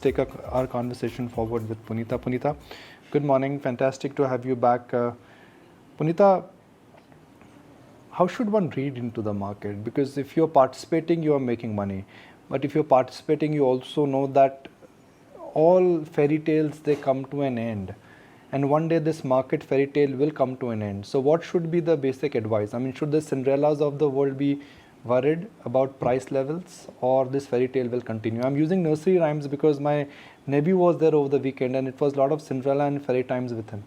take our conversation forward with Punita. Punita, good morning. Fantastic to have you back. Punita, how should one read into the market? Because if you're participating, you are making money. But if you're participating, you also know that all fairy tales, they come to an end. And one day this market fairy tale will come to an end. So what should be the basic advice? I mean, should the Cinderellas of the world be worried about price levels, or this fairy tale will continue? I'm using nursery rhymes because my nephew was there over the weekend and it was a lot of Cinderella and fairy times with him.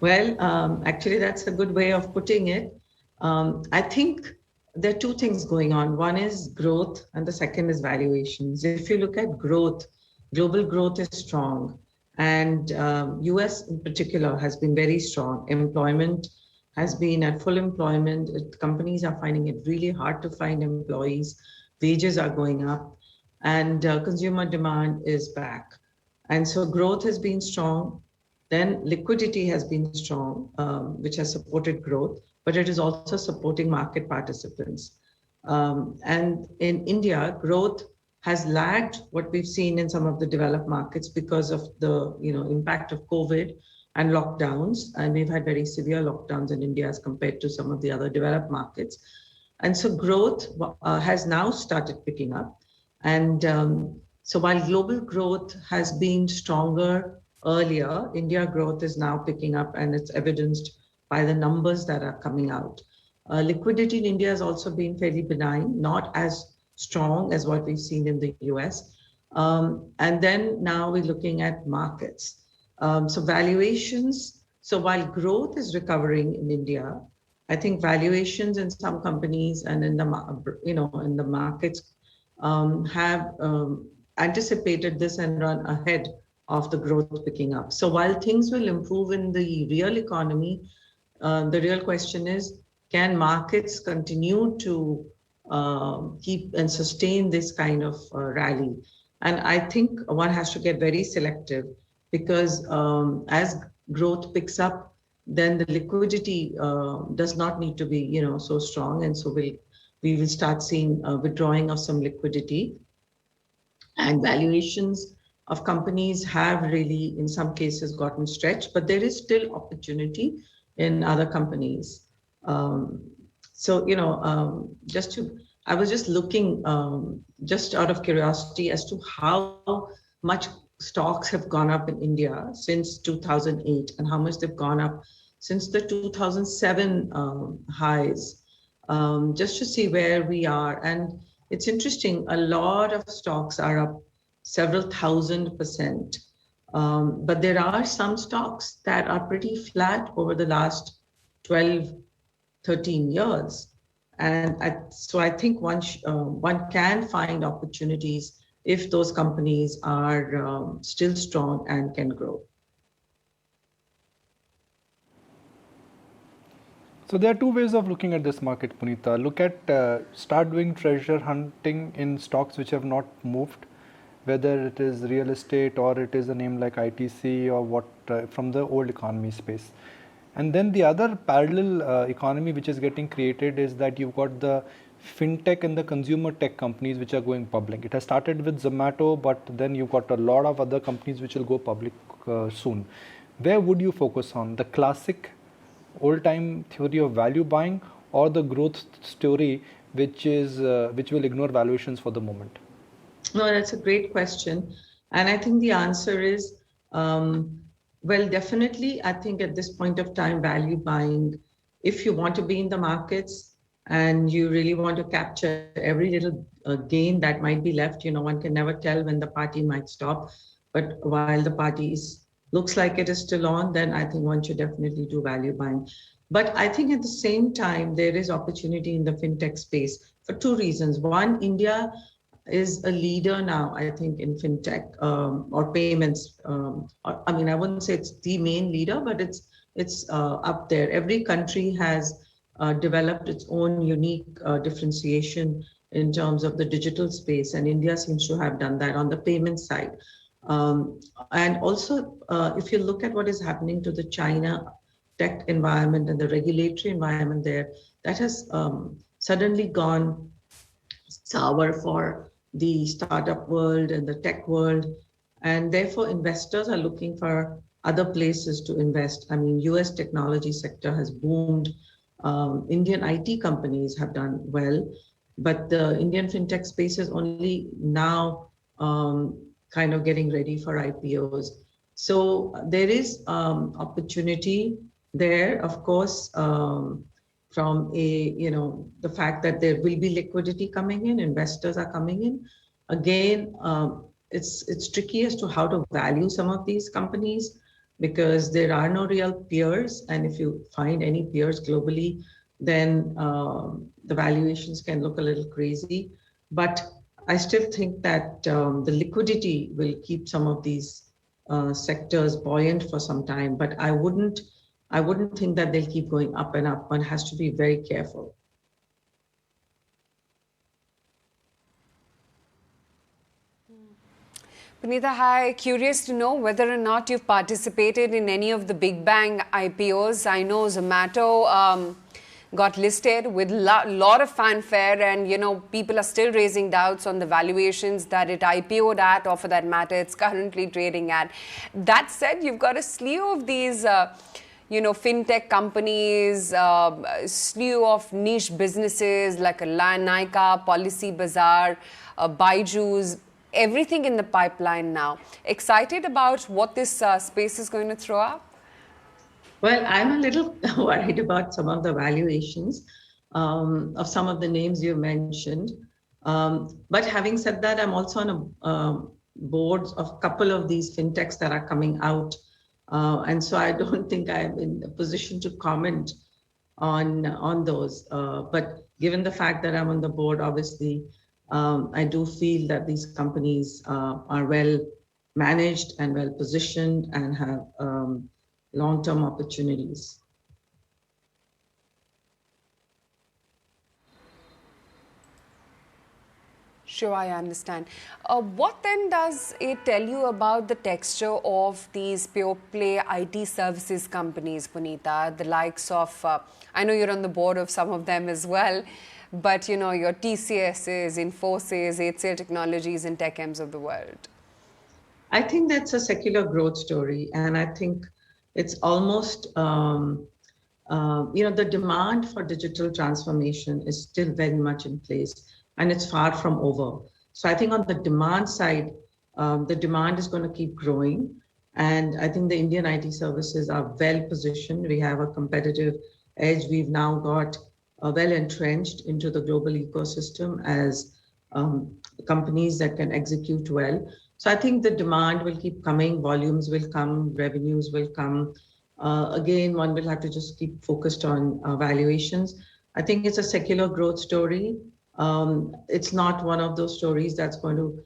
Well, actually, that's a good way of putting it. I think there are two things going on. One is growth, and the second is valuations. If you look at growth, global growth is strong, and US in particular has been very strong. Employment has been at full employment. Companies are finding it really hard to find employees. Wages are going up, and consumer demand is back. And so growth has been strong. Then liquidity has been strong, which has supported growth, but it is also supporting market participants. And in India, growth has lagged what we've seen in some of the developed markets because of the impact of COVID and lockdowns. And we've had very severe lockdowns in India as compared to some of the other developed markets. And so growth has now started picking up. And so while global growth has been stronger earlier, India growth is now picking up, and it's evidenced by the numbers that are coming out. Liquidity in India has also been fairly benign, not as strong as what we've seen in the US. And then now we're looking at markets. So valuations, so while growth is recovering in India, I think valuations in some companies and in the markets have anticipated this and run ahead of the growth picking up. So while things will improve in the real economy, the real question is, can markets continue to keep and sustain this kind of rally? And I think one has to get very selective, because as growth picks up, then the liquidity does not need to be so strong. And so we will start seeing withdrawing of some liquidity, and valuations of companies have really, in some cases, gotten stretched, but there is still opportunity in other companies. I was just looking, just out of curiosity, as to how much stocks have gone up in India since 2008 and how much they've gone up since the 2007 highs, just to see where we are. And it's interesting, a lot of stocks are up several thousand%. But there are some stocks that are pretty flat over the last 12, 13 years. And so I think one can find opportunities if those companies are still strong and can grow. So there are two ways of looking at this market, Punita. Look at, start doing treasure hunting in stocks which have not moved, whether it is real estate or it is a name like ITC or what, from the old economy space. And then the other parallel economy which is getting created is that you've got the fintech and the consumer tech companies which are going public. It has started with Zomato, but then you've got a lot of other companies which will go public soon. Where would you focus on? The classic old-time theory of value buying, or the growth story which will ignore valuations for the moment? No, that's a great question. And I think the answer is, well, definitely, I think at this point of time, value buying, if you want to be in the markets and you really want to capture every little gain that might be left, one can never tell when the party might stop. But while the party looks like it is still on, then I think one should definitely do value buying. But I think at the same time, there is opportunity in the fintech space for two reasons. One, India is a leader now, I think, in fintech or payments. I mean, I wouldn't say it's the main leader, but it's up there. Every country has developed its own unique differentiation in terms of the digital space, and India seems to have done that on the payment side. And also, if you look at what is happening to the China tech environment and the regulatory environment there, that has suddenly gone sour for the startup world and the tech world. And therefore, investors are looking for other places to invest. I mean, US technology sector has boomed. Indian IT companies have done well, but the Indian fintech space is only now kind of getting ready for IPOs. So there is opportunity there, of course, from the fact that there will be liquidity coming in, investors are coming in. Again, it's tricky as to how to value some of these companies because there are no real peers, and if you find any peers globally, then the valuations can look a little crazy. But I still think that the liquidity will keep some of these sectors buoyant for some time, but I wouldn't think that they'll keep going up and up. One has to be very careful. Punita, hi. Curious to know whether or not you've participated in any of the big bang IPOs. I know Zomato got listed with lot of fanfare, and people are still raising doubts on the valuations that it IPO'd at, or for that matter, it's currently trading at. That said, you've got a slew of these fintech companies, slew of niche businesses like a Nika, Policy Bazaar, Byju's, everything in the pipeline now. Excited about what this space is going to throw up? Well, I'm a little worried about some of the valuations of some of the names you mentioned. But having said that, I'm also on a boards of a couple of these fintechs that are coming out. And so I don't think I'm in a position to comment on those. But given the fact that I'm on the board, obviously, I do feel that these companies are well managed and well positioned and have long-term opportunities. Sure, I understand. What then does it tell you about the texture of these pure play IT services companies, Punita? The likes of, I know you're on the board of some of them as well, but your TCSs, Infosys, HCL Technologies, and TechMs of the world. I think that's a secular growth story, and I think it's almost, the demand for digital transformation is still very much in place, and it's far from over. So I think on the demand side, the demand is going to keep growing, and I think the Indian IT services are well positioned. We have a competitive edge. We've now got well entrenched into the global ecosystem as companies that can execute well. So I think the demand will keep coming, volumes will come, revenues will come. Again, one will have to just keep focused on valuations. I think it's a secular growth story. It's not one of those stories that's going to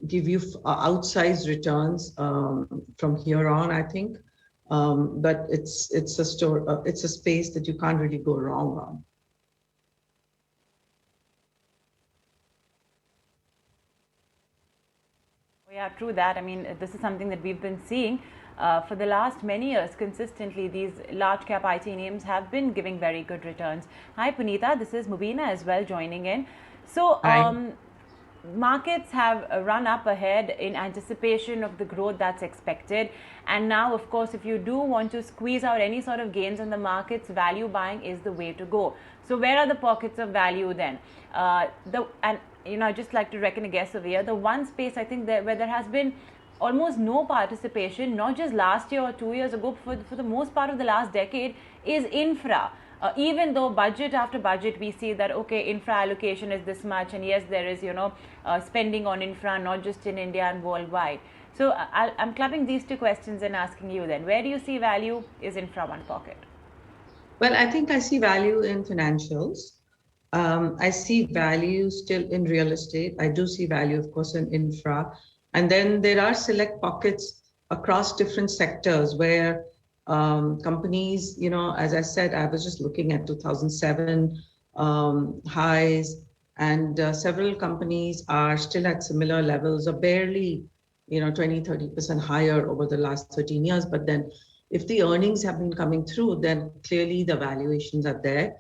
give you outsized returns from here on, I think. But it's a space that you can't really go wrong on. Yeah, true that. I mean, this is something that we've been seeing for the last many years consistently. These large cap IT names have been giving very good returns. Hi, Punita. This is Mubina as well joining in. So, markets have run up ahead in anticipation of the growth that's expected. And now, of course, if you do want to squeeze out any sort of gains in the markets, value buying is the way to go. So where are the pockets of value then? I'd just like to reckon a guess over here. The one space I think where there has been almost no participation, not just last year or 2 years ago, for the most part of the last decade, is infra. Even though budget after budget we see that, okay, infra allocation is this much, and yes, there is, spending on infra, not just in India and worldwide. So I'm clubbing these two questions and asking you then, where do you see value? Is infra one pocket? Well, I think I see value in financials. I see value still in real estate. I do see value, of course, in infra. And then there are select pockets across different sectors where companies, as I said, I was just looking at 2007 highs, and several companies are still at similar levels, or barely, 20-30% higher over the last 13 years. But then if the earnings have been coming through, then clearly the valuations are there.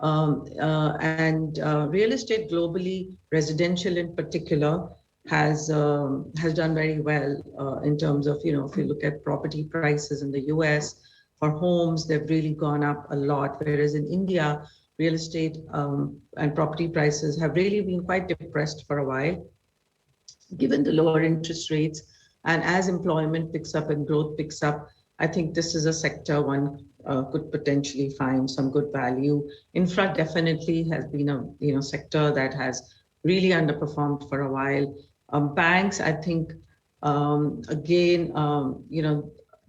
Real estate globally, residential in particular, has done very well in terms of, if you look at property prices in the US for homes, they've really gone up a lot, whereas in India, real estate and property prices have really been quite depressed for a while, given the lower interest rates. And as employment picks up and growth picks up, I think this is a sector one could potentially find some good value. Infra definitely has been a sector that has really underperformed for a while. Banks, I think, again,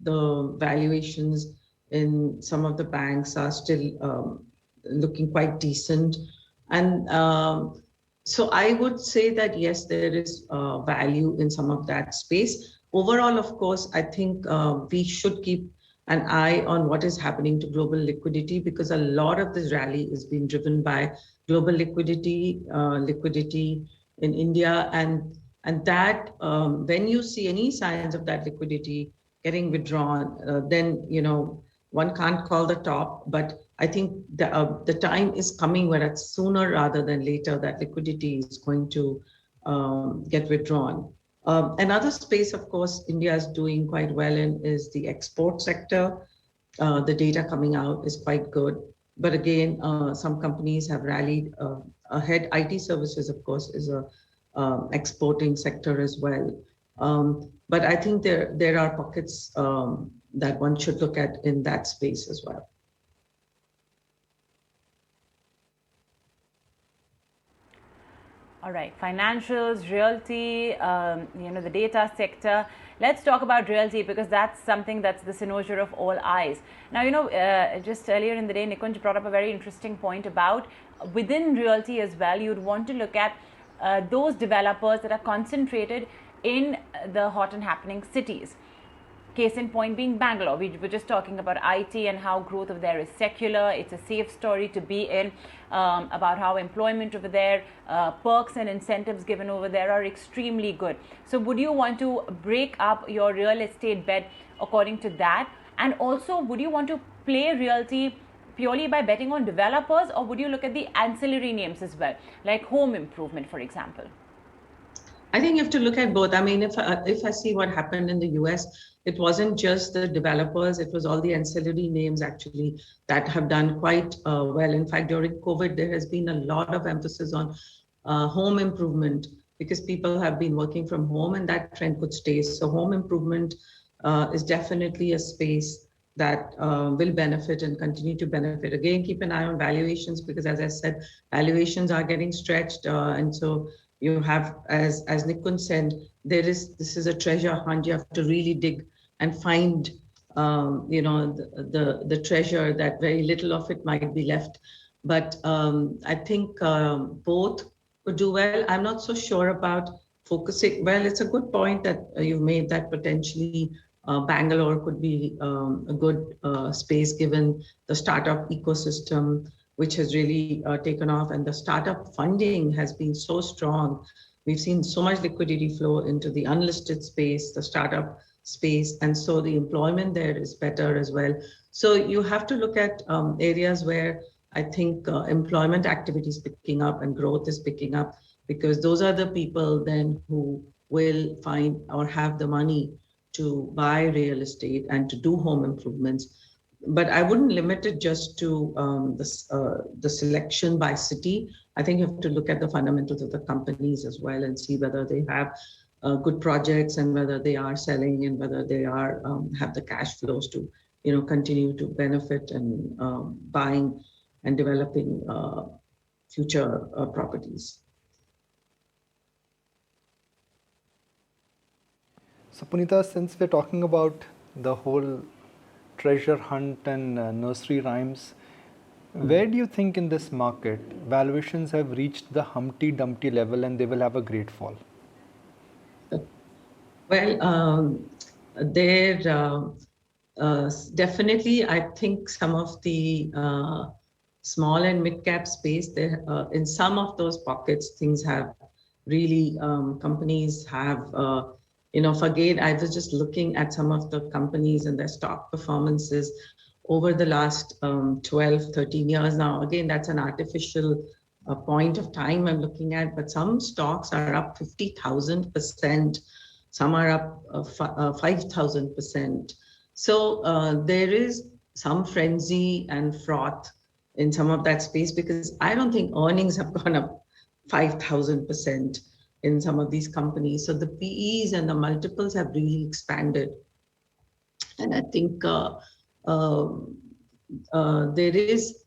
the valuations in some of the banks are still looking quite decent. And so I would say that, yes, there is value in some of that space. Overall, of course, I think we should keep an eye on what is happening to global liquidity, because a lot of this rally is being driven by global liquidity in India. And that when you see any signs of that liquidity getting withdrawn, then, one can't call the top, but I think the time is coming where it's sooner rather than later that liquidity is going to get withdrawn. Another space, of course, India is doing quite well in is the export sector. The data coming out is quite good. But again, some companies have rallied ahead. IT services, of course, is a exporting sector as well. But I think there are pockets that one should look at in that space as well. All right, financials, realty, the data sector. Let's talk about realty, because that's something that's the cynosure of all eyes. Now, just earlier in the day, Nikunj brought up a very interesting point about within realty as well, you'd want to look at those developers that are concentrated in the hot and happening cities. Case in point being Bangalore. We were just talking about IT and how growth over there is secular. It's a safe story to be in, about how employment over there, perks and incentives given over there are extremely good. So would you want to break up your real estate bet according to that? And also, would you want to play realty purely by betting on developers, or would you look at the ancillary names as well, like home improvement, for example? I think you have to look at both. I mean, if I see what happened in the US, it wasn't just the developers, it was all the ancillary names actually that have done quite well. In fact, during COVID, there has been a lot of emphasis on home improvement, because people have been working from home and that trend could stay. So home improvement is definitely a space that will benefit and continue to benefit. Again, keep an eye on valuations, because as I said, valuations are getting stretched. And so you have, as Nikunj said, this is a treasure hunt. You have to really dig and find, the treasure that very little of it might be left. But I think both could do well. I'm not so sure about focusing. Well, it's a good point that you've made, that potentially Bangalore could be a good space, given the startup ecosystem, which has really taken off, and the startup funding has been so strong. We've seen so much liquidity flow into the unlisted space, the startup space, and so the employment there is better as well. So you have to look at areas where I think employment activity is picking up and growth is picking up, because those are the people then who will find or have the money to buy real estate and to do home improvements. But I wouldn't limit it just to the selection by city. I think you have to look at the fundamentals of the companies as well and see whether they have good projects and whether they are selling and whether they are have the cash flows to continue to benefit and buying and developing future properties. So Punita, since we're talking about the whole treasure hunt and nursery rhymes, where do you think in this market valuations have reached the Humpty Dumpty level and they will have a great fall? Well, there definitely, I think some of the small and mid-cap space, there in some of those pockets, things have really, companies have, again, I was just looking at some of the companies and their stock performances over the last 12, 13 years now. Again, that's an artificial point of time I'm looking at, but some stocks are up 50,000%, some are up 5,000%. So there is some frenzy and froth in some of that space, because I don't think earnings have gone up 5,000% in some of these companies. So the PEs and the multiples have really expanded. And I think there is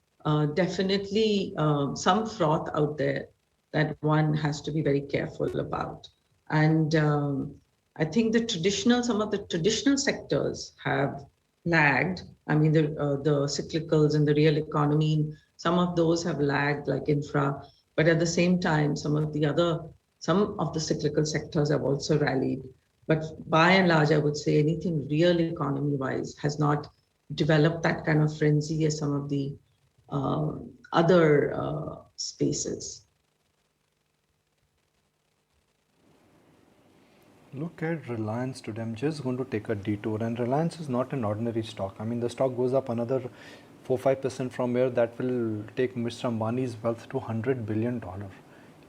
definitely some froth out there that one has to be very careful about. And I think some of the traditional sectors have lagged. I mean, the cyclicals in the real economy, some of those have lagged, like infra. But at the same time, some of the cyclical sectors have also rallied. But by and large, I would say anything real economy-wise has not developed that kind of frenzy as some of the other spaces. Look at Reliance today. I'm just going to take a detour, and Reliance is not an ordinary stock. I mean, the stock goes up another 4-5% from here. That will take Mr. Ambani's wealth to $100 billion.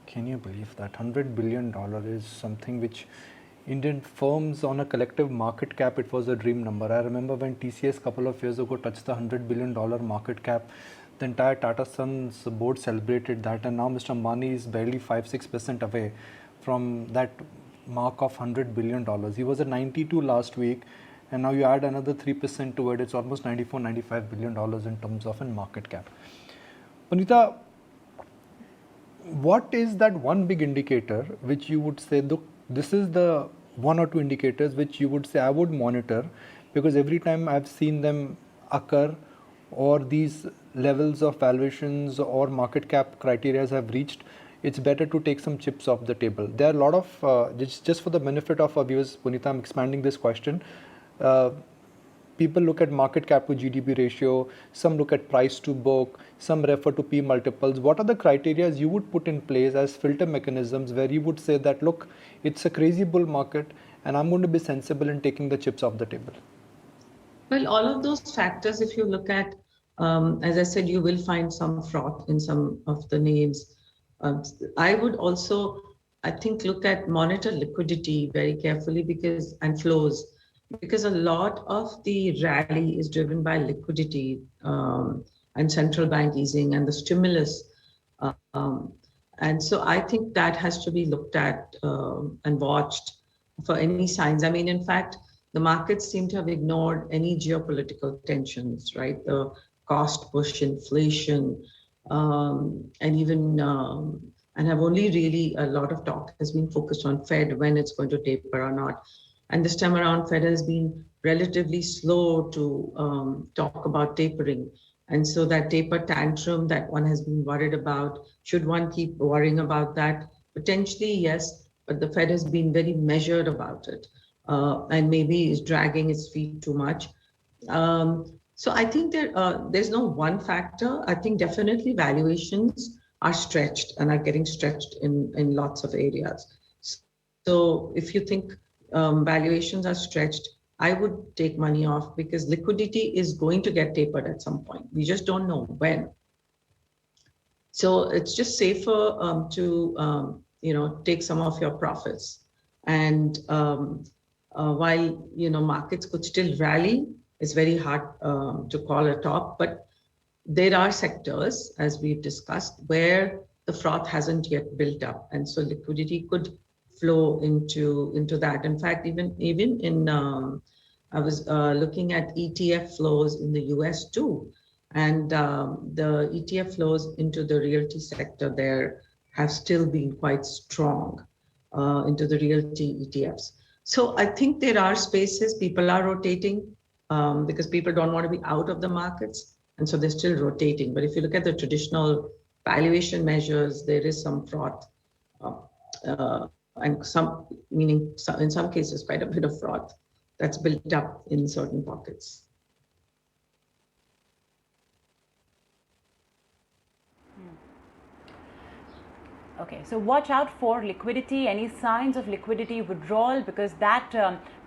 Can you believe that? $100 billion is something which Indian firms on a collective market cap, it was a dream number. I remember when TCS a couple of years ago touched the $100 billion market cap, the entire Tata Sons board celebrated that, and now Mr. Ambani is barely 5-6% away from that mark of $100 billion. He was at 92 last week, and now you add another 3% to it, it's almost $94-95 billion in terms of a market cap. Punita, what is that one big indicator which you would say, look, this is the one or two indicators which you would say I would monitor, because every time I've seen them occur or these levels of valuations or market cap criteria have reached, it's better to take some chips off the table. There are a lot of, just for the benefit of our viewers, Punita, I'm expanding this question. People look at market cap to GDP ratio, some look at price to book, some refer to P multiples. What are the criteria you would put in place as filter mechanisms where you would say that, look, it's a crazy bull market and I'm going to be sensible in taking the chips off the table? Well, all of those factors, if you look at, as I said, you will find some froth in some of the names. I would also, I think, monitor liquidity very carefully and flows, because a lot of the rally is driven by liquidity and central bank easing and the stimulus. And so I think that has to be looked at and watched for any signs. I mean, in fact, the markets seem to have ignored any geopolitical tensions, right? The cost push, inflation, and even and have only really, a lot of talk has been focused on Fed, when it's going to taper or not. And this time around, Fed has been relatively slow to talk about tapering. And so that taper tantrum that one has been worried about, should one keep worrying about that? Potentially, yes, but the Fed has been very measured about it and maybe is dragging its feet too much. So I think there's no one factor. I think definitely valuations are stretched and are getting stretched in lots of areas. So if you think valuations are stretched, I would take money off, because liquidity is going to get tapered at some point. We just don't know when. So it's just safer to take some of your profits. And while markets could still rally, it's very hard to call a top, but there are sectors, as we've discussed, where the froth hasn't yet built up, and so liquidity could flow into that. In fact, even in I was looking at ETF flows in the US too, and the ETF flows into the realty sector there have still been quite strong into the realty ETFs. So I think there are spaces, people are rotating because people don't want to be out of the markets, and so they're still rotating. But if you look at the traditional valuation measures, there is some froth. And in some cases, quite a bit of froth that's built up in certain pockets. Okay, so watch out for liquidity, any signs of liquidity withdrawal, because that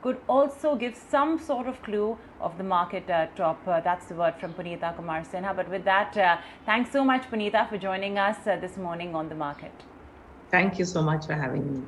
could also give some sort of clue of the market top. That's the word from Punita Kumar Sinha. But with that, thanks so much, Punita, for joining us this morning on the market. Thank you so much for having me.